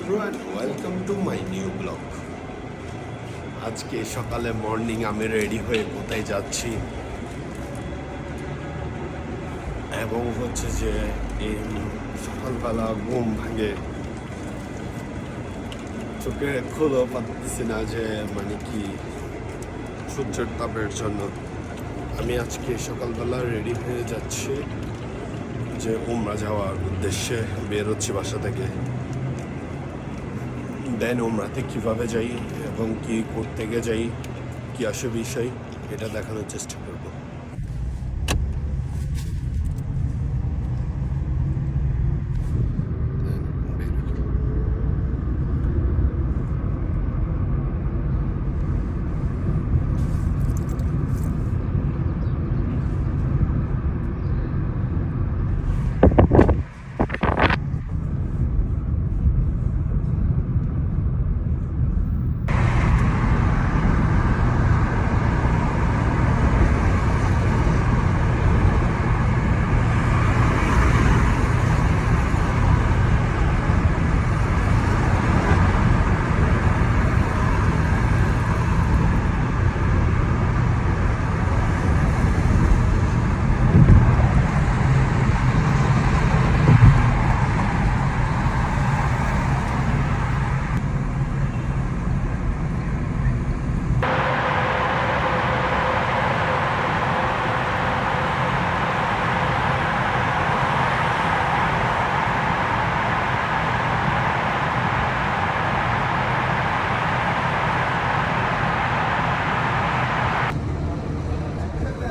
everyone, welcome to my new blog. আজকে সকালে morning আমি রেডি হয়ে কোথায় যাচ্ছি এবং হচ্ছে যে এই সকালবেলা ঘুম ভাঙে চোখে খুলেও পাচ্ছি না যে মানে কি সূর্যের তাপের জন্য আমি আজকে সকালবেলা রেডি হয়ে যাচ্ছি যে উমরা যাওয়ার উদ্দেশ্যে বেরোচ্ছি বাসা থেকে। দেন উমরাতে কীভাবে যাই এবং কি করতে গিয়ে যাই কী আসে বিষয় এটা দেখানোর চেষ্টা করব।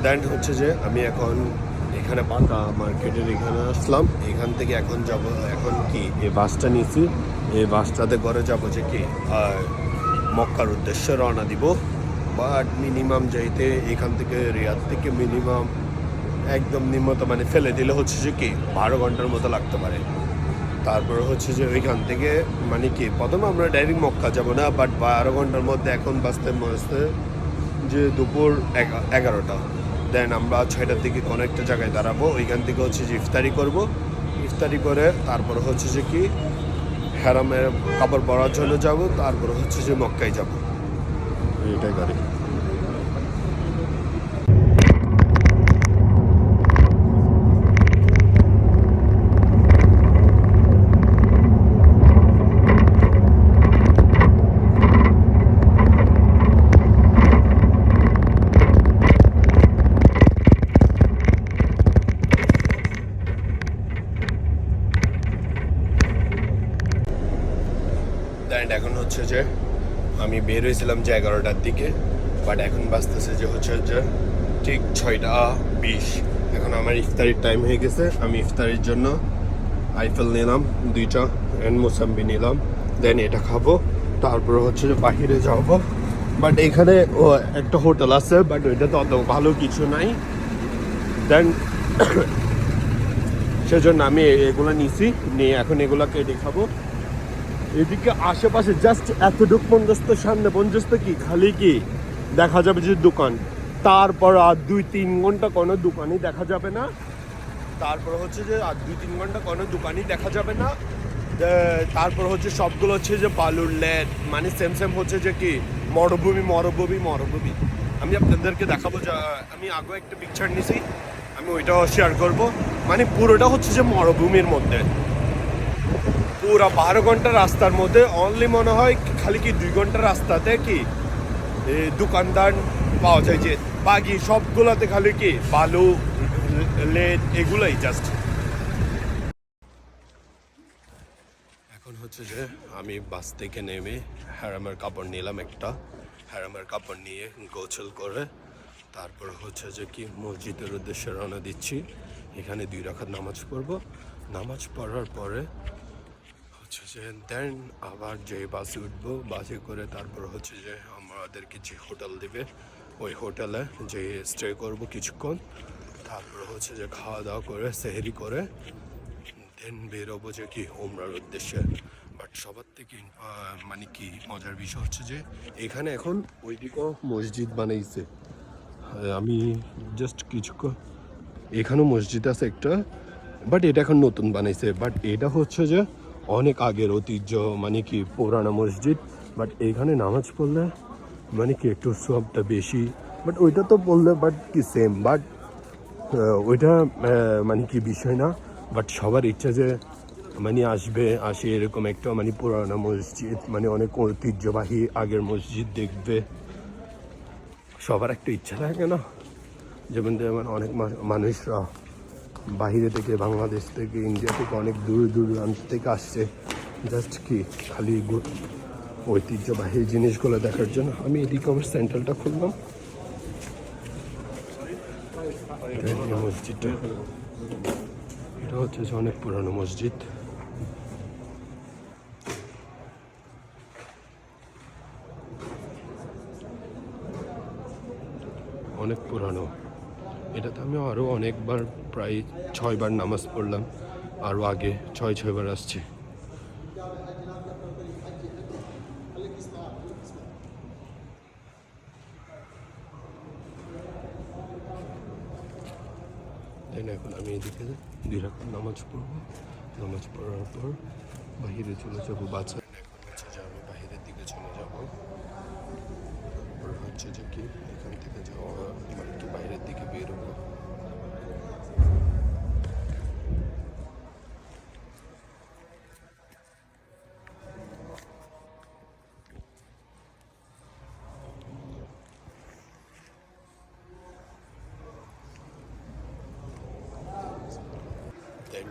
দেন হচ্ছে যে আমি এখন এখানে পাতা মার্কেটের এখানে আসলাম, এখান থেকে এখন যাব এখন কি এই বাসটা নিয়েছি, এই বাসটাতে করে যাবো যে কি মক্কার উদ্দেশ্যে রওনা দিব। বাট মিনিমাম যাইতে এখান থেকে রিয়াদ থেকে মিনিমাম একদম নিম্নত মানে ফেলে দিলে হচ্ছে যে কি 12 ঘন্টার মতো লাগতে পারে। তারপর হচ্ছে যে ওইখান থেকে মানে কি প্রথমে আমরা ডাইরেক্ট মক্কা যাব না, বাট 12 ঘন্টার মধ্যে এখন বাঁচতে বাঁচতে যে দুপুর 11টা। দেন আমরা 6টার দিকে কোনো একটা জায়গায় দাঁড়াবো, ওইখান থেকে হচ্ছে যে ইফতারি করব, ইফতারি করে তারপর হচ্ছে যে কি হারামের কাপড় পরার জন্য যাব, তারপর হচ্ছে যে মক্কায় যাব। এটাই গাড়ি। এখন হচ্ছে যে আমি বের হয়েছিলাম যে 11টার দিকে, বাট এখন বাজতেছে যে হচ্ছে যে ঠিক 6টা 20। এখন আমার ইফতারির টাইম হয়ে গেছে। আমি ইফতারির জন্য আইফেল নিলাম 2টা অ্যান্ড মোসাম্বি নিলাম, দেন এটা খাবো, তারপরে হচ্ছে যে বাহিরে যাবো। বাট এখানে একটা হোটেল আছে, বাট ওইটা তো অত ভালো কিছু নাই। দেন সেজন্য আমি এগুলো নিছি, নিয়ে এখন এগুলো কেটে খাবো। এদিকে আশেপাশে জাস্ট এতটুক পর্যন্ত সামনে পর্যন্ত কি খালি কি দেখা যাবে যে দোকান, তারপর আর 2-3 ঘন্টা কোনো দোকানই দেখা যাবে না। তারপর হচ্ছে যে আর 2-3 ঘন্টা কোনো দোকানই দেখা যাবে না। তারপর হচ্ছে সবগুলো হচ্ছে যে বালুর লেট, মানে সেম হচ্ছে যে কি মরুভূমি। আমি আপনাদেরকে দেখাবো, যে আমি আগে একটা পিকচার নিছি, আমি ওইটাও শেয়ার করব। মানে পুরোটা হচ্ছে যে মরুভূমির মধ্যে, পুরা 12 ঘন্টার রাস্তার মধ্যে অনলি মনে হয় খালি কি 2 ঘন্টার রাস্তাতে কি দোকানদার পাওয়া যায়, যে বাকি সবগুলোতে খালি কি বালু লেট এগুলোই জাস্ট। এখন হচ্ছে যে আমি বাস থেকে নেমে হারামের কাপড় নিলাম একটা, হারামের কাপড় নিয়ে গোসল করে তারপর হচ্ছে যে কি মসজিদের উদ্দেশ্যে রওনা দিচ্ছি। এখানে 2 রাকাত নামাজ পড়বো, নামাজ পড়ার পরে দেন আবার যে বাসে উঠবো, বাসে করে তারপর হচ্ছে যে আমাদেরকে যে হোটেল দেবে ওই হোটেলে যে স্টে করবো কিছুক্ষণ, তারপর হচ্ছে যে খাওয়া দাওয়া করে সেহরি করে দেন বেরোবো যে কি উমরার উদ্দেশ্যে। বাট সবার থেকে মানে কি মজার বিষয় হচ্ছে যে এখানে এখন ওইদিকেও মসজিদ বানাইছে। আমি জাস্ট কিছুক্ষণ এখানেও মসজিদ আছে একটা, বাট এটা এখন নতুন বানাইছে। বাট এটা হচ্ছে যে অনেক আগের ঐতিহ্য, মানে কি পুরানো মসজিদ। বাট এইখানে নামাজ পড়লে মানে কি একটু সবটা বেশি, বাট ওইটা তো বললে বাট কি সেম, বাট ওইটা মানে কি বিষয় না। বাট সবার ইচ্ছা যে মানে আসে এরকম একটা মানে পুরানো মসজিদ, মানে অনেক ঐতিহ্যবাহী আগের মসজিদ দেখবে, সবার একটা ইচ্ছা থাকে না। যেমন যেমন অনেক মানুষরা বাহিরে থেকে, বাংলাদেশ থেকে, ইন্ডিয়া থেকে অনেক দূর দূরান্ত থেকে আসছে জাস্ট কি খালি ঐতিহ্যবাহী জিনিসগুলো দেখার জন্য। আমি এদিকে আমার সেন্ট্রালটা খুললাম। মসজিদটা এটা হচ্ছে যে অনেক পুরানো মসজিদ। অনেক পুরানো। এটাতে আমি আরও অনেকবার, প্রায় 6বার নামাজ পড়লাম। আরও আগে 6বার আসছি। তাই না, এখন আমি এদিকে 2 রাকাত নামাজ পড়বো। নামাজ পড়ার পর বাহিরে চলে যাবো। বাচ্চা এখন হচ্ছে যে আমি বাহিরের দিকে চলে যাবো। হচ্ছে যে কি এখান থেকে যাওয়া একটু বাইরের দিকে বেরোবো।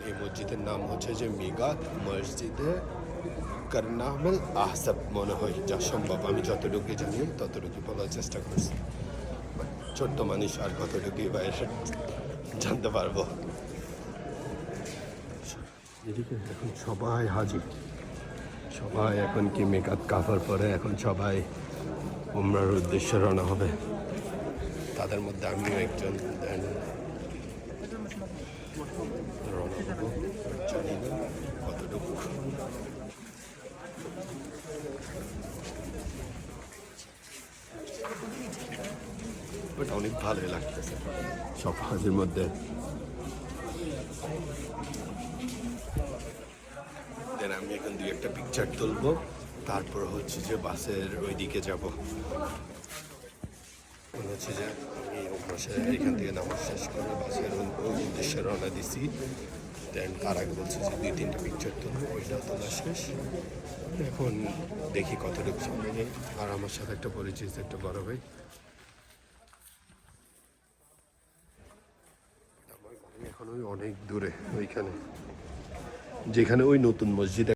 এই মসজিদের নাম হচ্ছে যে মিগাত মসজিদে কারনামল আহসাব মনে হয়, যা সম্ভব। আমি যতটুকু জানি ততটুকু বলার চেষ্টা করছি। ছোট্ট মানুষ আর কতটুকুই বাইরে জানতে পারবো। এদিকে এখন সবাই হাজির, সবাই এখন কি মেকআপ কাভার পরে এখন সবাই উমরার উদ্দেশ্যে রওনা হবে। তাদের মধ্যে আমিও একজন। দেন রওনা হবো, জানি না কতটুকু। বাট অনেক ভালোই লাগতেছে সব হাজির মধ্যে। দেন আমি এখন 2-1টা পিকচার তুলবো, তারপর হচ্ছে যে বাসের ওইদিকে যাব। মনে হচ্ছে যে আমি এখান থেকে নামাজ শেষ করে বাসের উদ্দেশ্যে রওনা দিছি। দেন তার আগে বলছে যে 2-3টা পিকচার তুলবো, ওইটাও তোলা শেষ। এখন দেখি কতটুকু সময় নেই। আর আমার সাথে একটা পরিচিত একটা বড় ভাই। আমার বাড়ি এখন ওই অনেক দূরে, ওইখানে যেখানে ওই নতুন মসজিদ